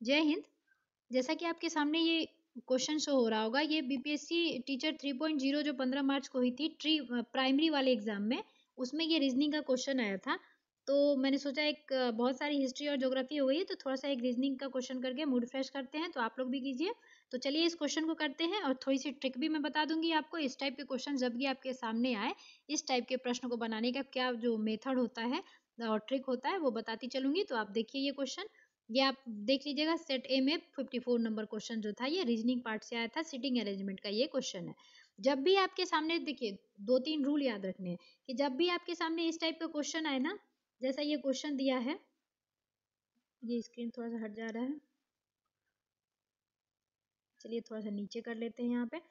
जय हिंद। जैसा कि आपके सामने ये क्वेश्चन शो हो रहा होगा, ये बीपीएससी टीचर 3.0 जो 15 मार्च को हुई थी प्राइमरी वाले एग्जाम में, उसमें ये रीजनिंग का क्वेश्चन आया था। तो मैंने सोचा एक बहुत सारी हिस्ट्री और ज्योग्राफी हो गई है, तो थोड़ा सा एक रीजनिंग का क्वेश्चन करके मूड फ्रेश करते हैं। तो आप लोग भी कीजिए। तो चलिए इस क्वेश्चन को करते हैं, और थोड़ी सी ट्रिक भी मैं बता दूंगी आपको। इस टाइप के क्वेश्चन जब भी आपके सामने आए, इस टाइप के प्रश्न को बनाने का क्या जो मेथड होता है और ट्रिक होता है वो बताती चलूंगी। तो आप देखिए ये क्वेश्चन, ये आप देख लीजिएगा। सेट ए में 54 नंबर क्वेश्चन जो था, ये रीजनिंग पार्ट से आया था। सिटिंग अरेंजमेंट का ये क्वेश्चन है। जब भी आपके सामने, देखिए, दो तीन रूल याद रखने हैं कि जब भी आपके सामने इस टाइप का क्वेश्चन आए ना, जैसा ये क्वेश्चन दिया है, ये स्क्रीन थोड़ा सा हट जा रहा है, चलिए थोड़ा सा नीचे कर लेते हैं यहाँ पे।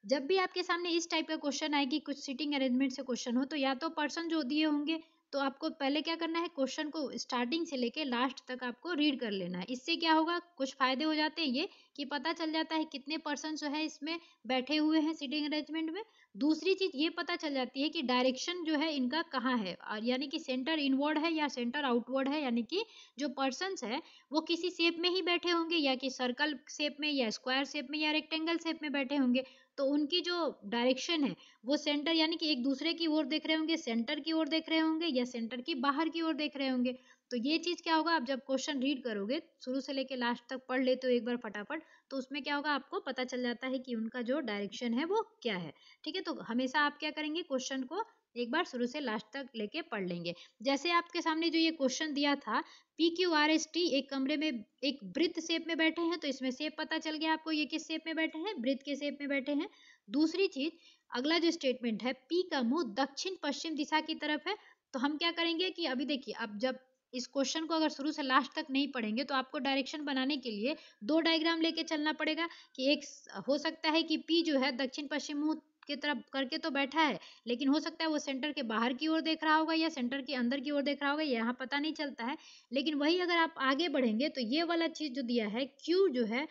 जब भी आपके सामने इस टाइप का क्वेश्चन आए कि कुछ सिटिंग अरेंजमेंट से क्वेश्चन हो, तो या तो पर्सन जो दिए होंगे, तो आपको पहले क्या करना है, क्वेश्चन को स्टार्टिंग से लेके लास्ट तक आपको रीड कर लेना है। इससे क्या होगा, कुछ फायदे हो जाते हैं ये कि पता चल जाता है कितने पर्सन जो है इसमें बैठे हुए हैं सिटिंग अरेंजमेंट में। दूसरी चीज ये पता चल जाती है कि डायरेक्शन जो है इनका कहाँ है, और यानी कि सेंटर इनवर्ड है या सेंटर आउटवर्ड है, यानी कि जो पर्सन है वो किसी शेप में ही बैठे होंगे, या कि सर्कल शेप में या स्क्वायर शेप में या रेक्टेंगल शेप में बैठे होंगे। तो उनकी जो डायरेक्शन है वो सेंटर, यानी कि एक दूसरे की ओर देख रहे होंगे, सेंटर की ओर देख रहे होंगे, या सेंटर की बाहर की ओर देख रहे होंगे। तो ये चीज क्या होगा, आप जब क्वेश्चन रीड करोगे, शुरू से लेके लास्ट तक पढ़ लेते हो एक बार फटाफट, तो उसमें क्या होगा, आपको पता चल जाता है कि उनका जो डायरेक्शन है वो क्या है। ठीक है, तो हमेशा आप क्या करेंगे, क्वेश्चन को एक बार शुरू से लास्ट तक लेके पढ़ लेंगे। जैसे आपके सामने जो ये क्वेश्चन दिया था, P Q R S T एक कमरे में एक वृत्त शेप में बैठे हैं, तो इसमें शेप पता चल गया आपको, ये किस शेप में बैठे हैं, वृत्त के शेप में बैठे हैं। दूसरी चीज, अगला जो स्टेटमेंट है, पी का मुंह दक्षिण पश्चिम दिशा की तरफ है। तो हम क्या करेंगे कि अभी देखिए, अब जब इस क्वेश्चन को अगर शुरू से लास्ट तक नहीं पढ़ेंगे, तो आपको डायरेक्शन बनाने के लिए दो डायग्राम लेके चलना पड़ेगा। कि एक हो सकता है कि पी जो है दक्षिण पश्चिम मुंह की तरफ करके तो बैठा है, लेकिन हो सकता है वो सेंटर के बाहर की ओर देख रहा होगा या सेंटर के अंदर की ओर देख रहा होगा, यहाँ पता नहीं चलता है। लेकिन वही अगर आप आगे बढ़ेंगे, तो ये वाला चीज जो दिया है, क्यू जो है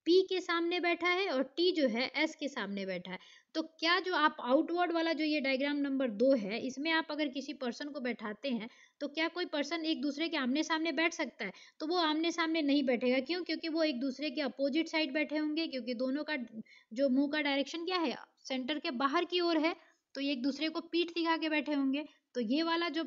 पी के सामने बैठा है और टी जो है एस के सामने बैठा है। तो क्या जो आप आउटवर्ड वाला जो ये डायग्राम नंबर 2 है, इसमें आप अगर किसी पर्सन को बैठाते हैं, तो क्या कोई पर्सन एक दूसरे के आमने सामने बैठ सकता है? तो वो आमने सामने नहीं बैठेगा। क्यों? क्योंकि वो एक दूसरे के अपोजिट साइड बैठे होंगे, क्योंकि दोनों का जो मुंह का डायरेक्शन क्या है, सेंटर के बाहर की ओर है। तो ये एक दूसरे को पीठ दिखा के बैठे होंगे। तो ये वाला जो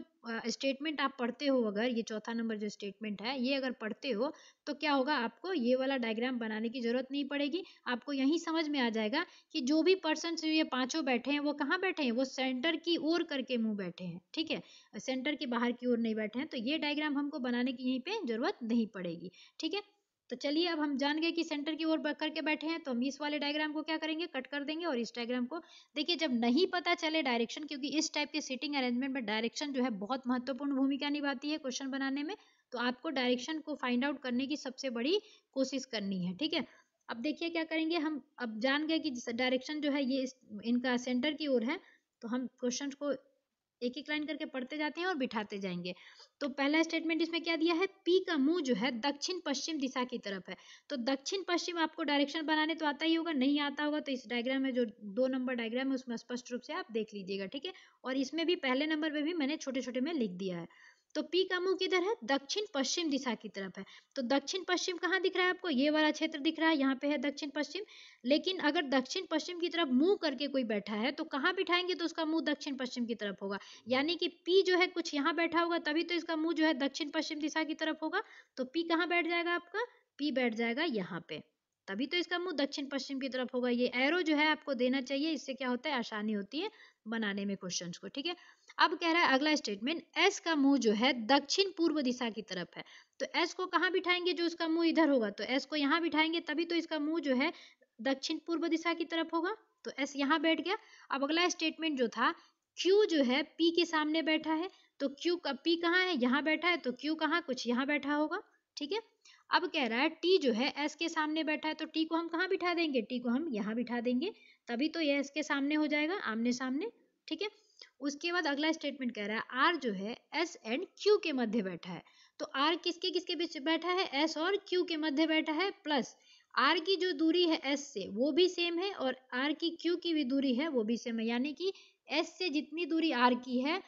स्टेटमेंट आप पढ़ते हो, अगर ये चौथा नंबर जो स्टेटमेंट है ये अगर पढ़ते हो, तो क्या होगा, आपको ये वाला डायग्राम बनाने की जरूरत नहीं पड़ेगी। आपको यही समझ में आ जाएगा कि जो भी पर्सन ये पांचों बैठे हैं वो कहाँ बैठे हैं, वो सेंटर की ओर करके मुंह बैठे हैं। ठीक है, सेंटर के बाहर की ओर नहीं बैठे हैं। तो ये डायग्राम हमको बनाने की यहीं पे जरूरत नहीं पड़ेगी। ठीक है, तो चलिए अब हम जान गए कि सेंटर की ओर करके बैठे हैं, तो हम इस वाले डायग्राम को क्या करेंगे, कट कर देंगे। और इस डायग्राम को देखिए, जब नहीं पता चले डायरेक्शन, क्योंकि इस टाइप के सीटिंग अरेंजमेंट में डायरेक्शन जो है बहुत महत्वपूर्ण भूमिका निभाती है क्वेश्चन बनाने में। तो आपको डायरेक्शन को फाइंड आउट करने की सबसे बड़ी कोशिश करनी है। ठीक है, अब देखिए क्या करेंगे हम, अब जान गए कि डायरेक्शन जो है ये इनका सेंटर की ओर है। तो हम क्वेश्चन को एक एक लाइन करके पढ़ते जाते हैं और बिठाते जाएंगे। तो पहला स्टेटमेंट इसमें क्या दिया है, पी का मुंह जो है दक्षिण पश्चिम दिशा की तरफ है। तो दक्षिण पश्चिम आपको डायरेक्शन बनाने तो आता ही होगा, नहीं आता होगा तो इस डायग्राम में जो 2 नंबर डायग्राम है उसमें स्पष्ट रूप से आप देख लीजिएगा। ठीक है, और इसमें भी पहले नंबर पे भी मैंने छोटे छोटे में लिख दिया है। तो पी का मुंह किधर है, दक्षिण पश्चिम दिशा की तरफ है। तो दक्षिण पश्चिम कहाँ दिख रहा है आपको, ये वाला क्षेत्र दिख रहा है, यहाँ पे है दक्षिण पश्चिम। लेकिन अगर दक्षिण पश्चिम की तरफ मुंह करके कोई बैठा है, तो कहाँ बिठाएंगे, तो उसका मुंह दक्षिण पश्चिम की तरफ होगा। यानी कि पी जो है कुछ यहाँ बैठा होगा, तभी तो इसका मुंह जो है दक्षिण पश्चिम दिशा की तरफ होगा। तो पी कहाँ बैठ जाएगा आपका, पी बैठ जाएगा यहाँ पे, तभी तो इसका मुंह दक्षिण पश्चिम की तरफ होगा। ये एरो जो है आपको देना चाहिए, इससे क्या होता है, आसानी होती है बनाने में क्वेश्चंस को। ठीक है, अब कह रहा है अगला स्टेटमेंट, एस का मुंह जो है दक्षिण पूर्व दिशा की तरफ है। तो एस को कहाँ बिठाएंगे, जो इसका मुंह इधर होगा, तो एस को यहाँ बिठाएंगे, तभी तो इसका मुंह जो है दक्षिण पूर्व दिशा की तरफ होगा। तो एस यहाँ बैठ गया। अब अगला स्टेटमेंट जो था, क्यू जो है पी के सामने बैठा है। तो क्यू का पी कहाँ है, यहाँ बैठा है, तो क्यू कहाँ, कुछ यहाँ बैठा होगा। ठीक है, अब कह रहा है टी जो है एस के सामने बैठा है, तो टी को हम कहाँ बिठा देंगे, टी को हम यहाँ बिठा देंगे, तभी तो ये एस के सामने हो जाएगा, आमने सामने। ठीक है, उसके बाद अगला स्टेटमेंट कह रहा है आर जो है एस एंड क्यू के मध्य बैठा है। तो आर किसके किसके बीच बैठा है, एस और क्यू के मध्य बैठा है, प्लस आर की जो दूरी है एस से वो भी सेम है, और आर की क्यू की भी दूरी है वो भी सेम है। यानी कि एस से जितनी दूरी आर की है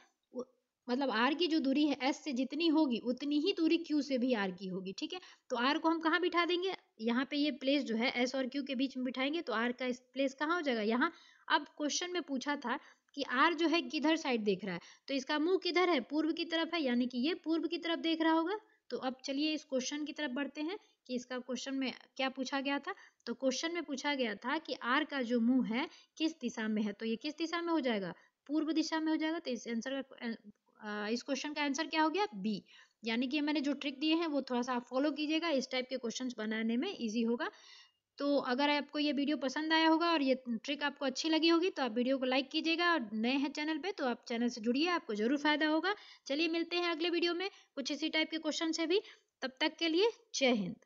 मतलब आर की जो दूरी है एस से जितनी होगी उतनी ही दूरी क्यू से भी आर की होगी, ठीक है। तो आर को हम कहाँ बिठा देंगे, यहाँ पे ये प्लेस जो है एस और क्यू के बीच में बिठाएंगे, तो आर का प्लेस कहाँ हो जाएगा, यहाँ। अब क्वेश्चन में पूछा था कि आर जो है किधर साइड देख रहा है, तो इसका मुंह किधर है, पूर्व की तरफ है, यानी कि ये पूर्व की तरफ देख रहा होगा। तो अब चलिए इस क्वेश्चन की तरफ बढ़ते हैं कि इसका क्वेश्चन में क्या पूछा गया था। तो क्वेश्चन में पूछा गया था कि आर का जो मुंह है किस दिशा में है, तो ये किस दिशा में हो जाएगा, पूर्व दिशा में हो जाएगा। तो इस आंसर का इस क्वेश्चन का आंसर क्या हो गया, बी। यानी कि मैंने जो ट्रिक दिए हैं वो थोड़ा सा आप फॉलो कीजिएगा, इस टाइप के क्वेश्चंस बनाने में इजी होगा। तो अगर आपको ये वीडियो पसंद आया होगा और ये ट्रिक आपको अच्छी लगी होगी तो आप वीडियो को लाइक कीजिएगा, और नए हैं चैनल पे तो आप चैनल से जुड़िए, आपको जरूर फायदा होगा। चलिए मिलते हैं अगले वीडियो में कुछ इसी टाइप के क्वेश्चन से भी, तब तक के लिए जय हिंद।